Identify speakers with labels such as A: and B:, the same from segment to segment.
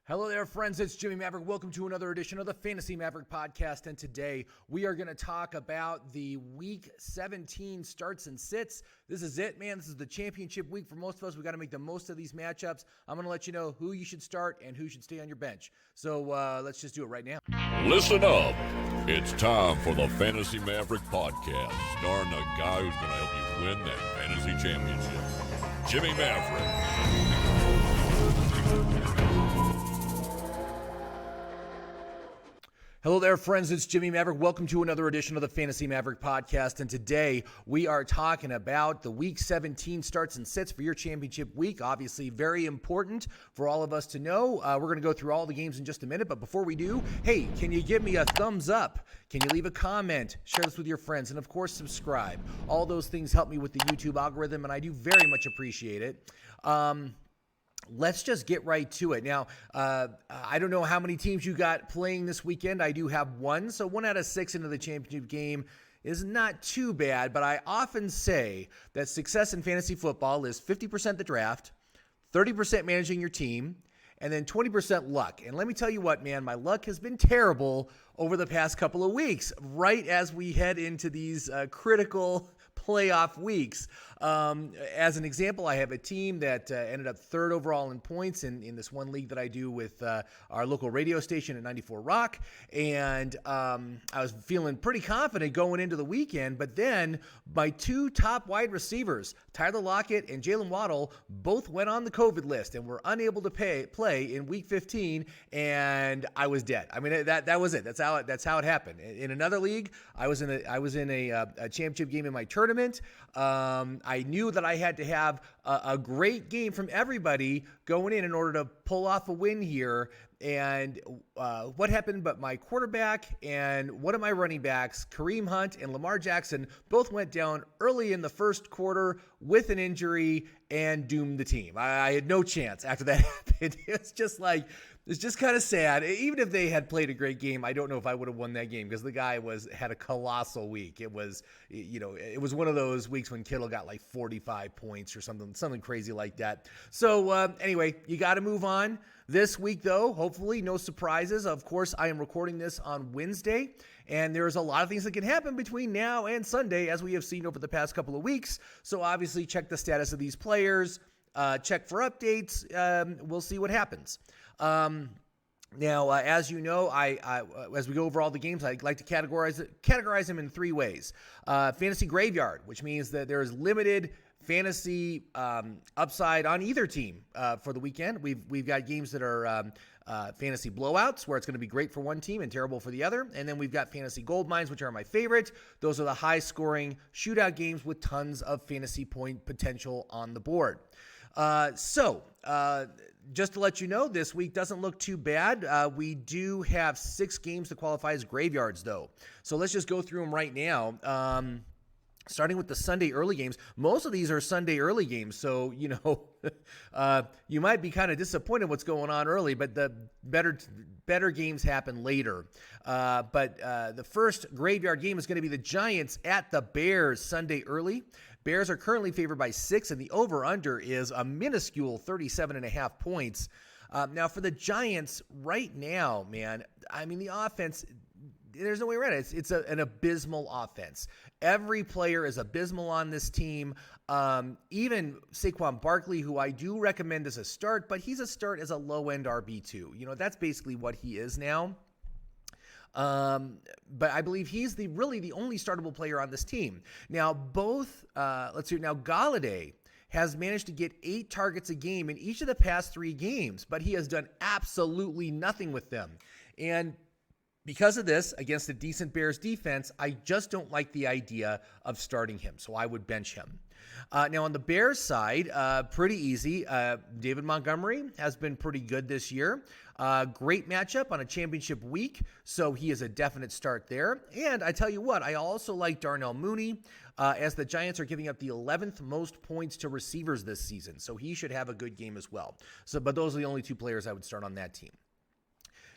A: Hello there, friends. It's Jimmy Maverick. Welcome to another edition of the Fantasy Maverick podcast. And today we are going to talk about the Week 17 starts and sits. This is it, man. This is the championship week for most of us. We got to make the most of these matchups. I'm going to let you know who you should start and who should stay on your bench. So let's just do it right now.
B: Listen up. It's time for the Fantasy Maverick podcast, starring the guy who's going to help you win that fantasy championship, Jimmy Maverick.
A: Hello there, friends. It's Jimmy Maverick. Welcome to another edition of the Fantasy Maverick podcast. And today we are talking about the Week 17 starts and sits for your championship week. Obviously, very important for all of us to know. We're going to go through all the games in just a minute. But before we do, hey, can you give me a thumbs up? Can you leave a comment? Share this with your friends. And, of course, subscribe. All those things help me with the YouTube algorithm, and I do very much appreciate it. Let's just get right to it. Now, I don't know how many teams you got playing this weekend. I do have one. So 1 out of 6 into the championship game is not too bad. But I often say that success in fantasy football is 50% the draft, 30% managing your team, and then 20% luck. And let me tell you what, man, my luck has been terrible over the past couple of weeks, right as we head into these critical playoff weeks. As an example, I have a team that ended up third overall in points in this one league that I do with our local radio station at 94 Rock. And I was feeling pretty confident going into the weekend, but then my two top wide receivers, Tyler Lockett and Jalen Waddle, both went on the COVID list and were unable to play in week 15, and I was dead. I mean, that was it. That's how it happened. In another league, I was in a championship game in my tournament. I knew that I had to have a great game from everybody going in order to pull off a win here. And what happened? But my quarterback and one of my running backs, Kareem Hunt and Lamar Jackson, both went down early in the first quarter with an injury and doomed the team. I had no chance after that happened. It's just kind of sad. Even if they had played a great game, I don't know if I would have won that game because the guy had a colossal week. It was one of those weeks when Kittle got like 45 points or something crazy like that. So anyway, you got to move on. This week, though, hopefully no surprises. Of course, I am recording this on Wednesday, and there's a lot of things that can happen between now and Sunday, as we have seen over the past couple of weeks. So obviously, check the status of these players. Check for updates. We'll see what happens. Now, as you know, as we go over all the games, I like to categorize them in 3 ways. Fantasy graveyard, which means that there is limited fantasy upside on either team for the weekend. We've got games that are fantasy blowouts, where it's going to be great for one team and terrible for the other. And then we've got fantasy gold mines, which are my favorite. Those are the high-scoring shootout games with tons of fantasy point potential on the board. Just to let you know, this week doesn't look too bad. We do have 6 games to qualify as graveyards, though. So let's just go through them right now. Starting with the Sunday early games. Most of these are Sunday early games, so, you might be kind of disappointed what's going on early, but the better games happen later. But the first graveyard game is going to be the Giants at the Bears Sunday early. Bears are currently favored by 6, and the over-under is a minuscule 37.5 points. Now, for the Giants, right now, man, I mean, the offense, there's no way around it. It's an abysmal offense. Every player is abysmal on this team. Even Saquon Barkley, who I do recommend as a start, but he's a start as a low-end RB2. That's basically what he is now. But I believe he's really the only startable player on this team. Now, Galladay has managed to get 8 targets a game in each of the past 3 games, but he has done absolutely nothing with them. And because of this, against a decent Bears defense, I just don't like the idea of starting him, so I would bench him. Now, on the Bears side, pretty easy. David Montgomery has been pretty good this year. Great matchup on a championship week, so he is a definite start there. And I tell you what, I also like Darnell Mooney, as the Giants are giving up the 11th most points to receivers this season, so he should have a good game as well. But those are the only 2 players I would start on that team.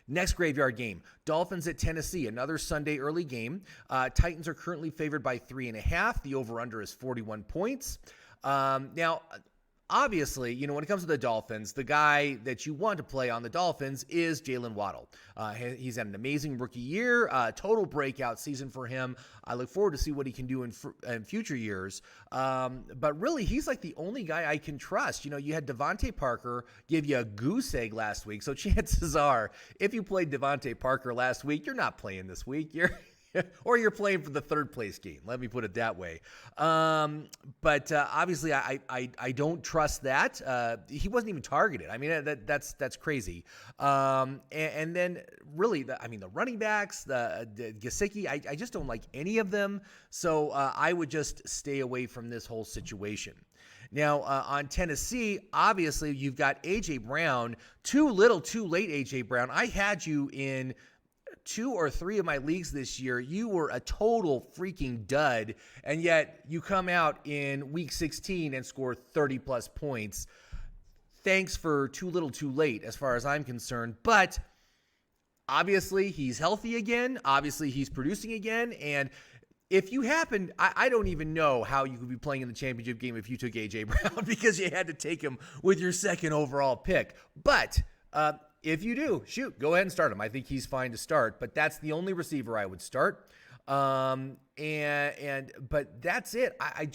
A: Next graveyard game, Dolphins at Tennessee, another Sunday early game. Titans are currently favored by 3.5. The over-under is 41 points. Now, obviously, when it comes to the Dolphins, the guy that you want to play on the Dolphins is Jalen Waddle. He's had an amazing rookie year, total breakout season for him. I look forward to see what he can do in future years. But really, he's like the only guy I can trust. You had Devontae Parker give you a goose egg last week. So chances are, if you played Devontae Parker last week, you're not playing this week. Or you're playing for the third place game. Let me put it that way. But obviously, I don't trust that. He wasn't even targeted. I mean, that's crazy. And then really, the running backs, the Gesicki, I just don't like any of them. So I would just stay away from this whole situation. Now, on Tennessee, obviously, you've got A.J. Brown. Too little, too late, A.J. Brown. I had you in 2 or 3 of my leagues this year. You were a total freaking dud, and yet you come out in week 16 and score 30-plus points. Thanks for too little, too late, as far as I'm concerned. But obviously, he's healthy again. Obviously, he's producing again. And if you happen, I don't even know how you could be playing in the championship game if you took A.J. Brown because you had to take him with your second overall pick. But if you do, shoot, go ahead and start him. I think he's fine to start, but that's the only receiver I would start. But that's it. I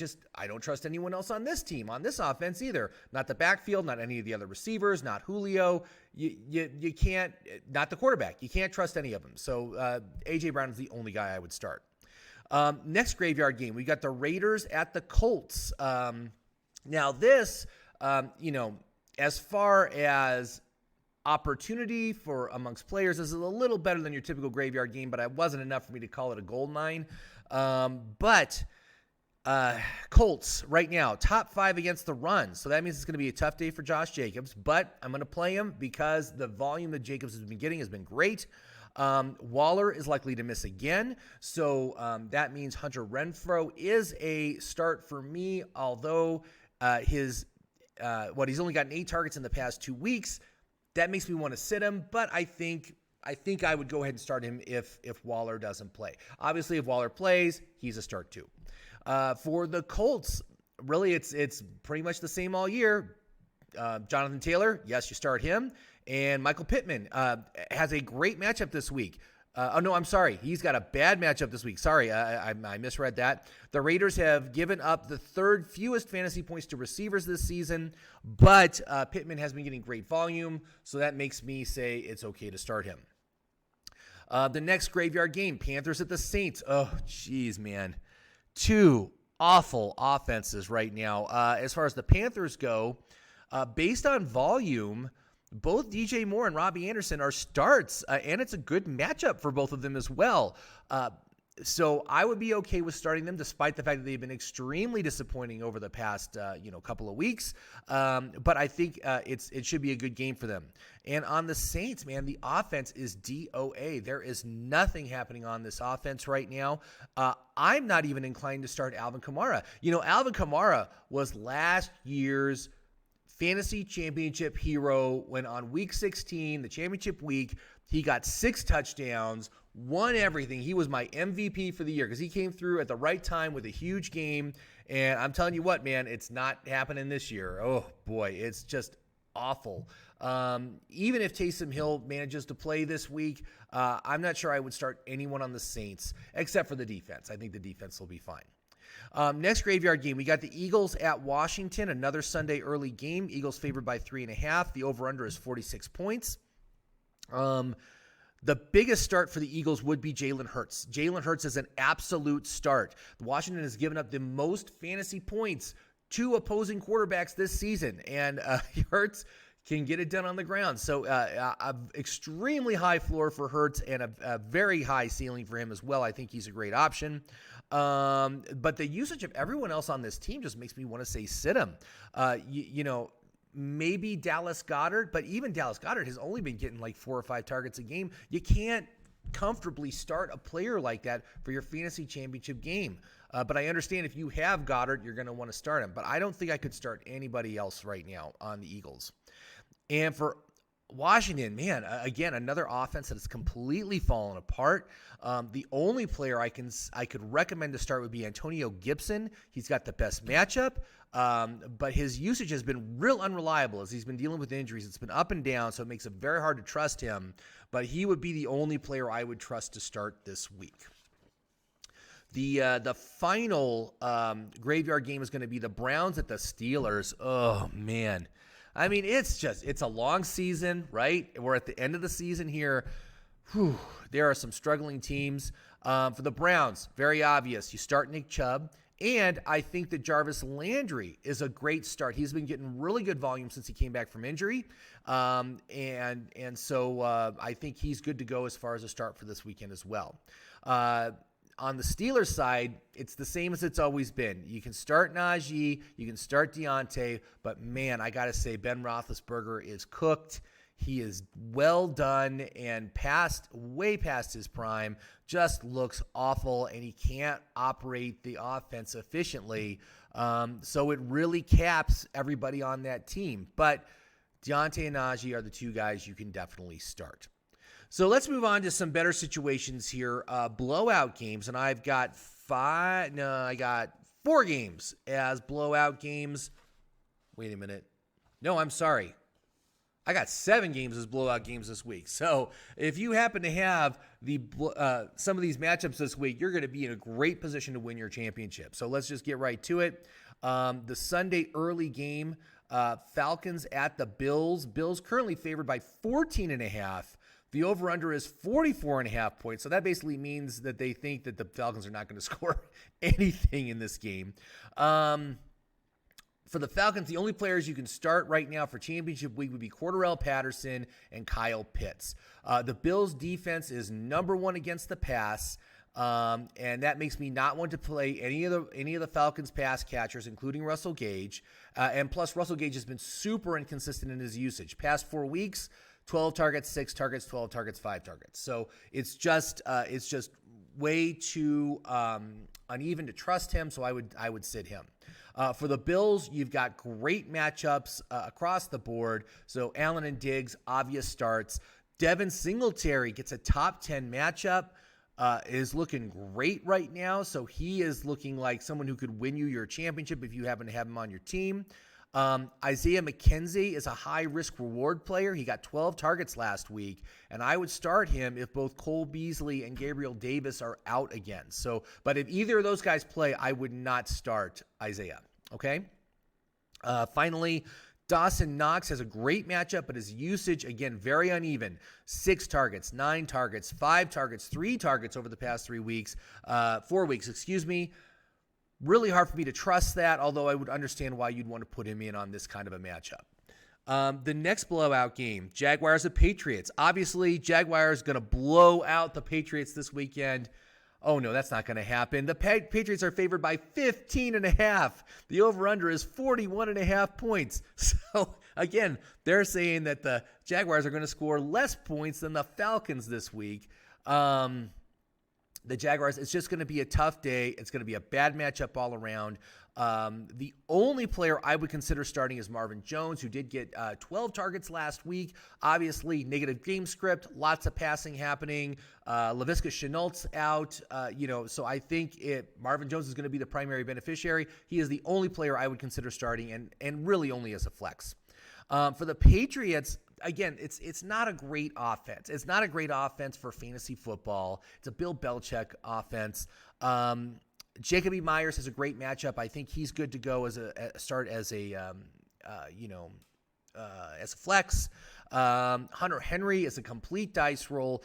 A: don't trust anyone else on this team, on this offense either. Not the backfield, not any of the other receivers, not Julio. You can't, not the quarterback. You can't trust any of them. So A.J. Brown is the only guy I would start. Next graveyard game, we got the Raiders at the Colts. Now this, as far as opportunity for amongst players, this is a little better than your typical graveyard game, but it wasn't enough for me to call it a gold mine. But Colts right now, top 5 against the run. So that means it's going to be a tough day for Josh Jacobs, but I'm going to play him because the volume that Jacobs has been getting has been great. Waller is likely to miss again. So that means Hunter Renfrow is a start for me, although he's only gotten 8 targets in the past 2 weeks. That makes me want to sit him, but I think I would go ahead and start him if Waller doesn't play. Obviously, if Waller plays, he's a start too. For the Colts, really, it's pretty much the same all year. Jonathan Taylor, yes, you start him. And Michael Pittman has a great matchup this week. I'm sorry. He's got a bad matchup this week. Sorry, I misread that. The Raiders have given up the 3rd fewest fantasy points to receivers this season, but Pittman has been getting great volume, so that makes me say it's okay to start him. The next graveyard game, Panthers at the Saints. Oh, geez, man. 2 awful offenses right now. As far as the Panthers go, based on volume, both DJ Moore and Robbie Anderson are starts, and it's a good matchup for both of them as well. So I would be okay with starting them, despite the fact that they've been extremely disappointing over the past couple of weeks. But I think it should be a good game for them. And on the Saints, man, the offense is DOA. There is nothing happening on this offense right now. I'm not even inclined to start Alvin Kamara. Alvin Kamara was last year's fantasy championship hero when on week 16, the championship week, he got 6 touchdowns, won everything. He was my MVP for the year because he came through at the right time with a huge game. And I'm telling you what, man, it's not happening this year. Oh, boy, it's just awful. Even if Taysom Hill manages to play this week, I'm not sure I would start anyone on the Saints except for the defense. I think the defense will be fine. Next graveyard game, we got the Eagles at Washington, another Sunday early game. Eagles favored by 3.5. The over-under is 46 points. The biggest start for the Eagles would be Jalen Hurts. Jalen Hurts is an absolute start. Washington has given up the most fantasy points to opposing quarterbacks this season, and Hurts can get it done on the ground. So extremely high floor for Hurts and a very high ceiling for him as well. I think he's a great option. But the usage of everyone else on this team just makes me want to say sit him. Maybe Dallas Goedert, but even Dallas Goedert has only been getting like 4 or 5 targets a game. You can't comfortably start a player like that for your fantasy championship game. But I understand if you have Goedert, you're going to want to start him. But I don't think I could start anybody else right now on the Eagles. And for Washington, man, again, another offense that has completely fallen apart. The only player I could recommend to start would be Antonio Gibson. He's got the best matchup, but his usage has been real unreliable as he's been dealing with injuries. It's been up and down, so it makes it very hard to trust him. But he would be the only player I would trust to start this week. The final graveyard game is going to be the Browns at the Steelers. Oh, man. I mean, it's a long season, right? We're at the end of the season here. Whew, there are some struggling teams. For the Browns, very obvious. You start Nick Chubb, and I think that Jarvis Landry is a great start. He's been getting really good volume since he came back from injury, and so I think he's good to go as far as a start for this weekend as well. On the Steelers side, it's the same as it's always been. You can start Najee, you can start Deontay, but man, I got to say, Ben Roethlisberger is cooked. He is well done and way past his prime, just looks awful, and he can't operate the offense efficiently. So it really caps everybody on that team. But Deontay and Najee are the two guys you can definitely start. So let's move on to some better situations here. Blowout games, and I got 4 games as blowout games. Wait a minute. No, I'm sorry. I got 7 games as blowout games this week. So if you happen to have some of these matchups this week, you're going to be in a great position to win your championship. So let's just get right to it. The Sunday early game, Falcons at the Bills. Bills currently favored by 14.5. The over-under is 44.5 points, so that basically means that they think that the Falcons are not going to score anything in this game. For the Falcons, the only players you can start right now for championship week would be Cordarrelle Patterson and Kyle Pitts. The Bills' defense is number 1 against the pass, and that makes me not want to play any of the Falcons' pass catchers, including Russell Gage. And plus, Russell Gage has been super inconsistent in his usage. Past 4 weeks, 12 targets, 6 targets, 12 targets, 5 targets. So it's just way too uneven to trust him. So I would sit him. For the Bills, you've got great matchups across the board. So Allen and Diggs, obvious starts. Devin Singletary gets a top 10 matchup. Is looking great right now. So he is looking like someone who could win you your championship if you happen to have him on your team. Isaiah McKenzie is a high-risk reward player. He got 12 targets last week, and I would start him if both Cole Beasley and Gabriel Davis are out again. But if either of those guys play, I would not start Isaiah, okay? Finally, Dawson Knox has a great matchup, but his usage, again, very uneven. 6 targets, 9 targets, 5 targets, 3 targets over the past 4 weeks, Really hard for me to trust that, although I would understand why you'd want to put him in on this kind of a matchup. The next blowout game, Jaguars at Patriots. Obviously, Jaguars going to blow out the Patriots this weekend. Oh, no, that's not going to happen. The Patriots are favored by 15.5. The over-under is 41.5 points. So, again, they're saying that the Jaguars are going to score less points than the Falcons this week. The Jaguars, it's just going to be a tough day. It's going to be a bad matchup all around. The only player I would consider starting is Marvin Jones, who did get 12 targets last week. Obviously, negative game script, lots of passing happening. Laviska Shenault's out, so I think Marvin Jones is going to be the primary beneficiary. He is the only player I would consider starting, and really only as a flex. For the Patriots, again, it's not a great offense. It's not a great offense for fantasy football. It's a Bill Belichick offense. Jacoby Myers has a great matchup. I think he's good to go as a flex. Hunter Henry is a complete dice roll.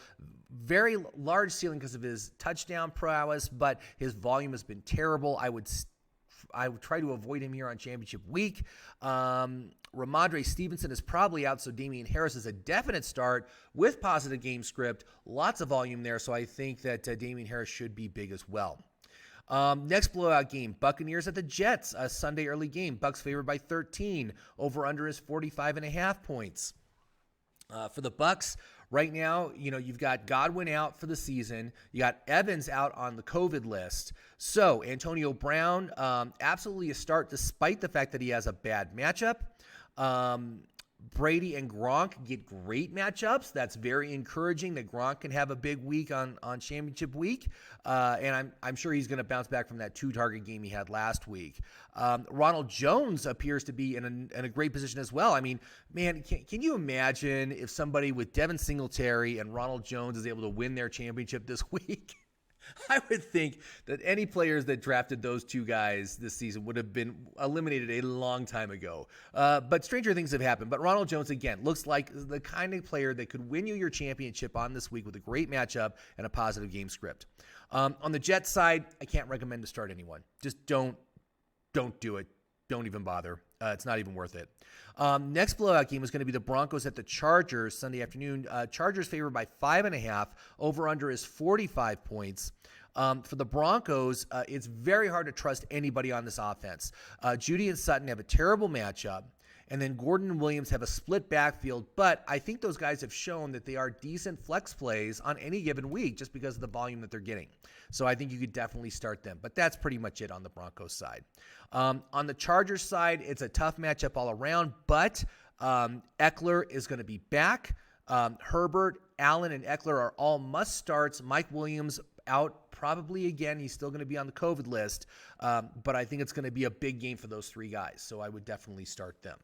A: Very large ceiling because of his touchdown prowess, but his volume has been terrible. I would try to avoid him here on championship week. Ramondre Stevenson is probably out, so Damian Harris is a definite start with positive game script. Lots of volume there, so I think that Damian Harris should be big as well. Next blowout game, Buccaneers at the Jets, a Sunday early game. Bucks favored by 13. Over-under is 45.5 points. For the Bucks, right now, you've got Godwin out for the season. You got Evans out on the COVID list. So Antonio Brown, absolutely a start despite the fact that he has a bad matchup. Brady and Gronk get great matchups. That's very encouraging that Gronk can have a big week on championship week. And I'm sure he's going to bounce back from that 2-target game he had last week. Ronald Jones appears to be in a great position as well. I mean, man, can you imagine if somebody with Devin Singletary and Ronald Jones is able to win their championship this week? I would think that any players that drafted those two guys this season would have been eliminated a long time ago. But stranger things have happened. But Ronald Jones, again, looks like the kind of player that could win you your championship on this week with a great matchup and a positive game script. On the Jets side, I can't recommend to start anyone. Just don't do it. Don't even bother. It's not even worth it. Next blowout game is going to be the Broncos at the Chargers Sunday afternoon. Chargers favored by 5.5. Over-under is 45 points. For the Broncos, it's very hard to trust anybody on this offense. Judy and Sutton have a terrible matchup. And then Gordon and Williams have a split backfield, but I think those guys have shown that they are decent flex plays on any given week just because of the volume that they're getting. So I think you could definitely start them, but that's pretty much it on the Broncos side. On the Chargers side, it's a tough matchup all around, but Eckler is going to be back. Herbert, Allen, and Eckler are all must starts. Mike Williams out probably again. He's still going to be on the COVID list, but I think it's going to be a big game for those three guys, so I would definitely start them.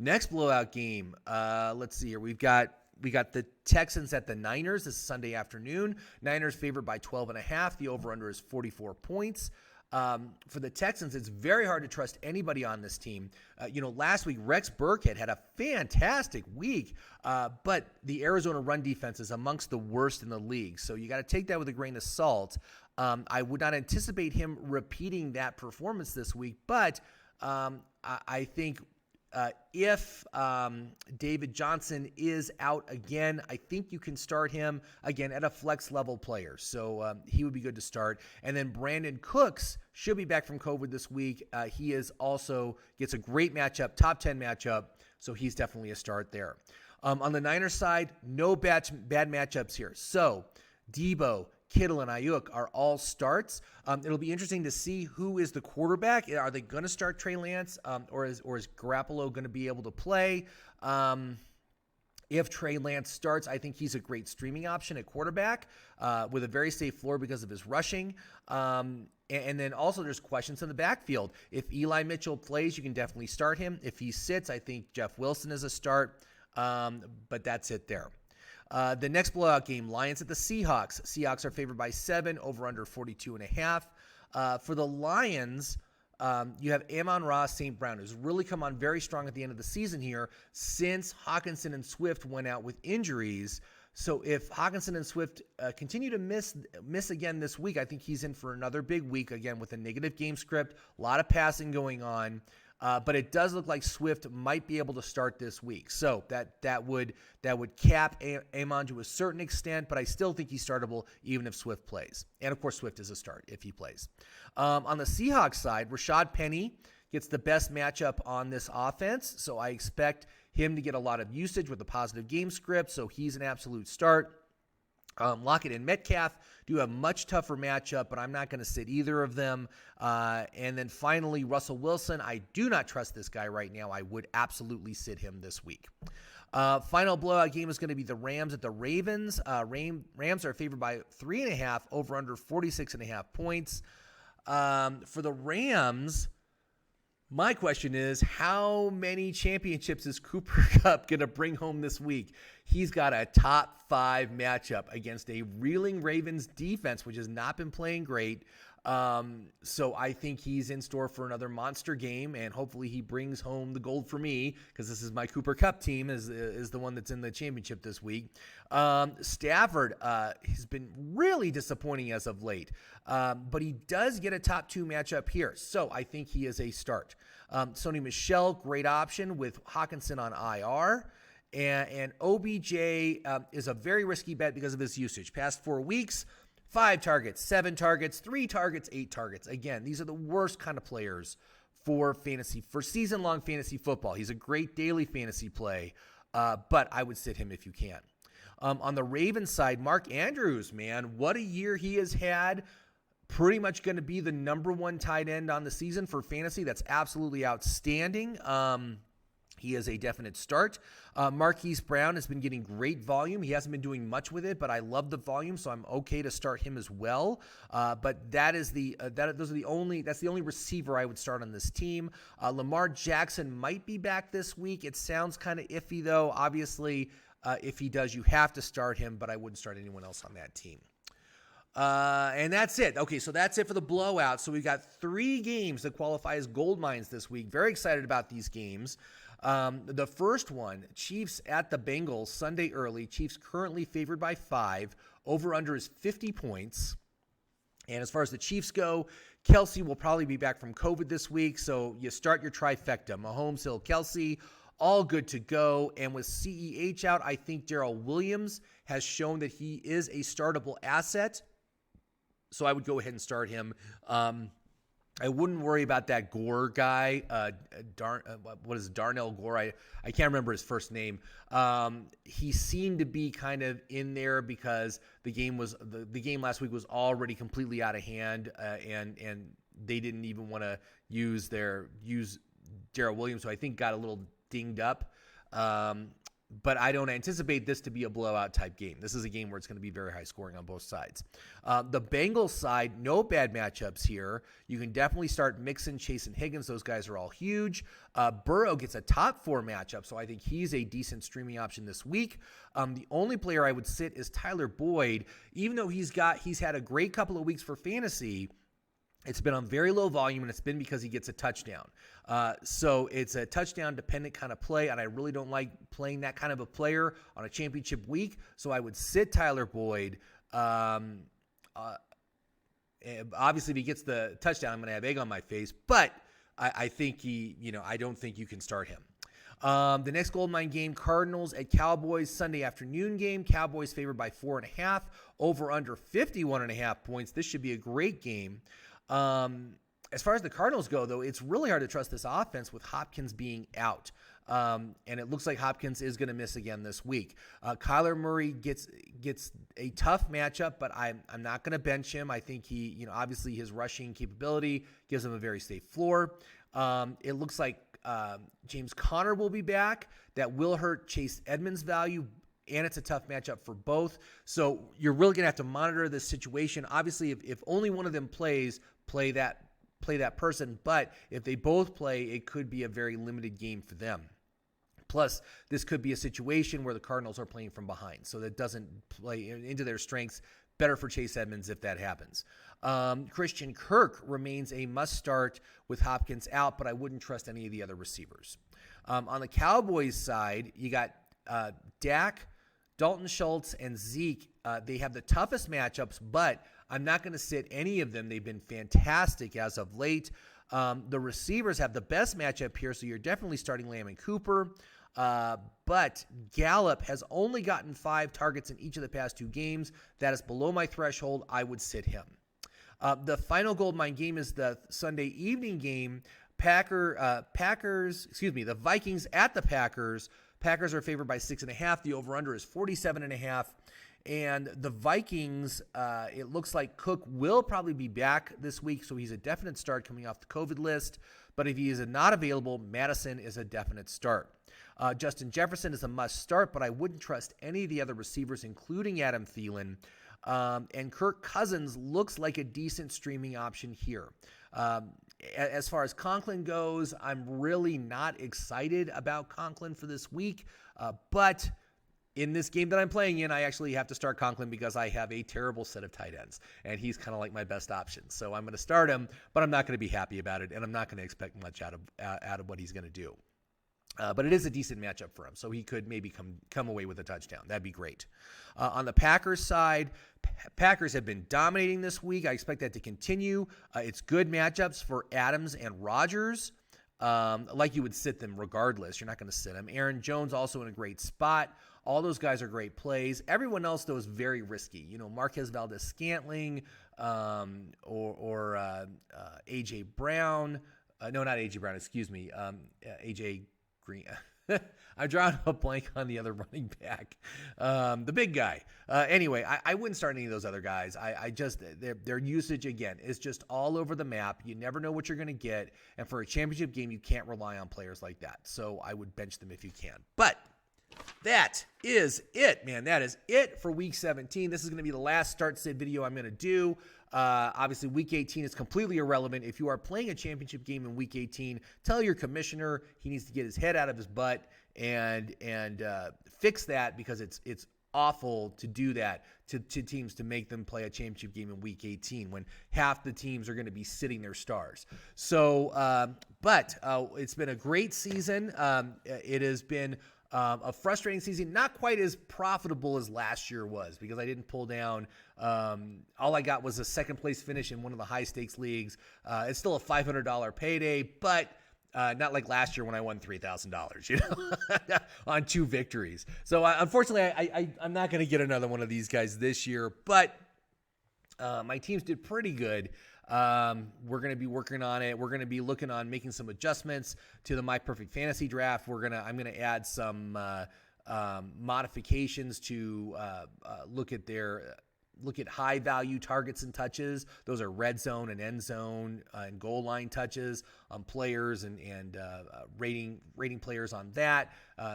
A: Next blowout game, let's see here. We got the Texans at the Niners. This is Sunday afternoon. Niners favored by 12.5. The over-under is 44 points. For the Texans, it's very hard to trust anybody on this team. Last week, Rex Burkhead had a fantastic week, but the Arizona run defense is amongst the worst in the league. So you got to take that with a grain of salt. I would not anticipate him repeating that performance this week, but I think if David Johnson is out again, I think you can start him again at a flex level player. So he would be good to start. And then Brandon Cooks should be back from COVID this week. He is also gets a great matchup, top 10 matchup. So he's definitely a start there. On the Niners side, no bad matchups here. So Debo, Kittle, and Ayuk are all starts. It'll be interesting to see who is the quarterback. Are they going to start Trey Lance, or is Garoppolo going to be able to play? If Trey Lance starts, I think he's a great streaming option at quarterback with a very safe floor because of his rushing. And then also there's questions in the backfield. If Eli Mitchell plays, you can definitely start him. If he sits, I think Jeff Wilson is a start, but that's it there. The next blowout game, Lions at the Seahawks. Seahawks are favored by 7, over under 42.5. For the Lions, you have Amon-Ra St. Brown, who's really come on very strong at the end of the season here since Hawkinson and Swift went out with injuries. So if Hawkinson and Swift continue to miss again this week, I think he's in for another big week, again, with a negative game script, a lot of passing going on. But it does look like Swift might be able to start this week. So that would cap Amon to a certain extent, but I still think he's startable even if Swift plays. And, of course, Swift is a start if he plays. On the Seahawks side, Rashad Penny gets the best matchup on this offense, so I expect him to get a lot of usage with a positive game script, so he's an absolute start. Lockett and Metcalf do have a much tougher matchup, but I'm not going to sit either of them. And then finally, Russell Wilson. I do not trust this guy right now. I would absolutely sit him this week. Final blowout game is going to be the Rams at the Ravens. Rams are favored by 3.5, over under 46.5 points. For the Rams, my question is, how many championships is Cooper Kupp going to bring home this week? He's got a top 5 matchup against a reeling Ravens defense, which has not been playing great. So I think he's in store for another monster game, and hopefully he brings home the gold for me, because this is my Cooper Kupp team is the one that's in the championship this week. Stafford has been really disappointing as of late, but he does get a top 2 matchup here, so I think he is a start. Sony Michel, great option with Hawkinson on IR. And OBJ is a very risky bet because of his usage. Past 4 weeks, 5 targets, 7 targets, 3 targets, 8 targets. Again, these are the worst kind of players for season-long fantasy football. He's a great daily fantasy play, but I would sit him if you can. On the Ravens side, Mark Andrews, man, what a year he has had. Pretty much going to be the number 1 tight end on the season for fantasy. That's absolutely outstanding. He is a definite start. Marquise Brown has been getting great volume. He hasn't been doing much with it, but I love the volume, so I'm okay to start him as well. But that's the only receiver I would start on this team. Lamar Jackson might be back this week. It sounds kind of iffy though. Obviously, if he does, you have to start him, but I wouldn't start anyone else on that team. And that's it. Okay, so that's it for the blowout. So we've got 3 games that qualify as gold mines this week. Very excited about these games. The first one, Chiefs at the Bengals, Sunday early. Chiefs currently favored by 5. Over-under is 50 points. And as far as the Chiefs go, Kelsey will probably be back from COVID this week, so you start your trifecta. Mahomes, Hill, Kelsey, all good to go. And with CEH out, I think Darrell Williams has shown that he is a startable asset. So I would go ahead and start him. I wouldn't worry about that Gore guy. What is it, Darnell Gore? I can't remember his first name. He seemed to be kind of in there because the game last week was already completely out of hand, and they didn't even want to use Darrell Williams, who I think got a little dinged up. But I don't anticipate this to be a blowout type game. This is a game where it's going to be very high scoring on both sides. The Bengals side, no bad matchups here. You can definitely start Mixon, Chase, and Higgins. Those guys are all huge. Burrow gets a top 4 matchup, so I think he's a decent streaming option this week. The only player I would sit is Tyler Boyd. Even though he's had a great couple of weeks for fantasy, it's been on very low volume, and it's been because he gets a touchdown. So it's a touchdown-dependent kind of play, and I really don't like playing that kind of a player on a championship week. So I would sit Tyler Boyd. Obviously, if he gets the touchdown, I'm going to have egg on my face. But I think I don't think you can start him. The next goldmine game, Cardinals at Cowboys, Sunday afternoon game. Cowboys favored by 4.5, over under 51.5 points. This should be a great game. As far as the Cardinals go, though, it's really hard to trust this offense with Hopkins being out. And it looks like Hopkins is going to miss again this week. Kyler Murray gets a tough matchup, but I'm not going to bench him. I think he, obviously his rushing capability gives him a very safe floor. It looks like James Conner will be back. That will hurt Chase Edmonds' value, and it's a tough matchup for both. So you're really going to have to monitor this situation. Obviously, if only one of them plays, play that person. But if they both play, it could be a very limited game for them. Plus, this could be a situation where the Cardinals are playing from behind, so that doesn't play into their strengths. Better for Chase Edmonds if that happens. Christian Kirk remains a must-start with Hopkins out, but I wouldn't trust any of the other receivers. On the Cowboys side, you got Dak, Dalton Schultz, and Zeke. They have the toughest matchups, but I'm not going to sit any of them. They've been fantastic as of late. The receivers have the best matchup here, so you're definitely starting Lamb and Cooper. But Gallup has only gotten 5 targets in each of the past 2 games. That is below my threshold. I would sit him. The final goldmine game is the Sunday evening game. The Vikings at the Packers. Packers are favored by 6.5. The over-under is 47.5. And the Vikings, it looks like Cook will probably be back this week, so he's a definite start coming off the COVID list. But if he is not available, Madison is a definite start. Justin Jefferson is a must start, but I wouldn't trust any of the other receivers, including Adam Thielen. And Kirk Cousins looks like a decent streaming option here. As far as Conklin goes, I'm really not excited about Conklin for this week. But in this game that I'm playing in, I actually have to start Conklin because I have a terrible set of tight ends, and he's kind of like my best option. So I'm going to start him, but I'm not going to be happy about it, and I'm not going to expect much out of what he's going to do. But it is a decent matchup for him, so he could maybe come away with a touchdown. That'd be great. On the Packers side, Packers have been dominating this week. I expect that to continue. It's good matchups for Adams and Rodgers. Like you would sit them regardless. You're not going to sit them. Aaron Jones also in a great spot. All those guys are great plays. Everyone else, though, is very risky. Marquez Valdez-Scantling or A.J. Brown. No, not A.J. Brown. Excuse me. A.J. Green. I'm drawing a blank on the other running back, the big guy. Anyway, I wouldn't start any of those other guys. I just their usage again is just all over the map. You never know what you're going to get, and for a championship game, you can't rely on players like that. So I would bench them if you can. But that is it, man. That is it for Week 17. This is going to be the last start-sit video I'm going to do. Obviously, Week 18 is completely irrelevant. If you are playing a championship game in Week 18, tell your commissioner he needs to get his head out of his butt and fix that, because it's awful to do that to teams, to make them play a championship game in Week 18 when half the teams are going to be sitting their stars. So, but it's been a great season. It has been a frustrating season, not quite as profitable as last year was, because I didn't pull down. All I got was a second place finish in one of the high stakes leagues. It's still a $500 payday, but not like last year when I won $3,000, on 2 victories. So unfortunately, I'm not going to get another one of these guys this year, but my teams did pretty good. We're going to be working on it. We're going to be looking on making some adjustments to the My Perfect Fantasy Draft. I'm going to add some modifications to look at high value targets and touches. Those are red zone and end zone and goal line touches on players, and rating players on that.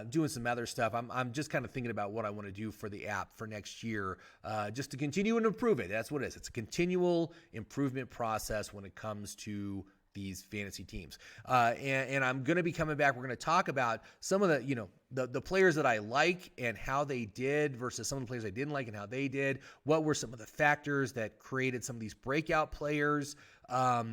A: Doing some other stuff. I'm just kind of thinking about what I want to do for the app for next year, just to continue and improve it. That's what it is. It's a continual improvement process when it comes to these fantasy teams. And I'm going to be coming back. We're going to talk about some of the players that I like and how they did versus some of the players I didn't like and how they did. What were some of the factors that created some of these breakout players? We're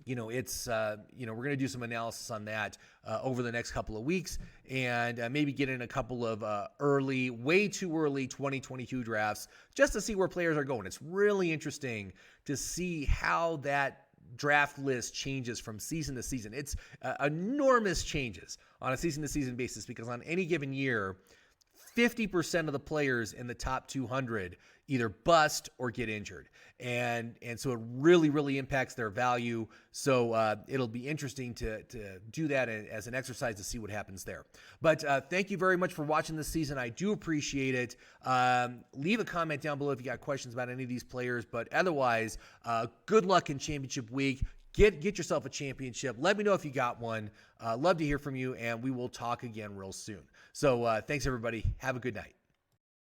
A: going to do some analysis on that over the next couple of weeks, and maybe get in a couple of way too early 2022 drafts just to see where players are going. It's really interesting to see how that draft list changes from season to season. It's enormous changes on a season-to-season basis, because on any given year, 50% of the players in the top 200 either bust or get injured. And so it really, really impacts their value. So it'll be interesting to do that as an exercise to see what happens there. But thank you very much for watching this season. I do appreciate it. Leave a comment down below if you got questions about any of these players. But otherwise, good luck in championship week. Get yourself a championship. Let me know if you got one. Love to hear from you, and we will talk again real soon. So thanks, everybody. Have a good night.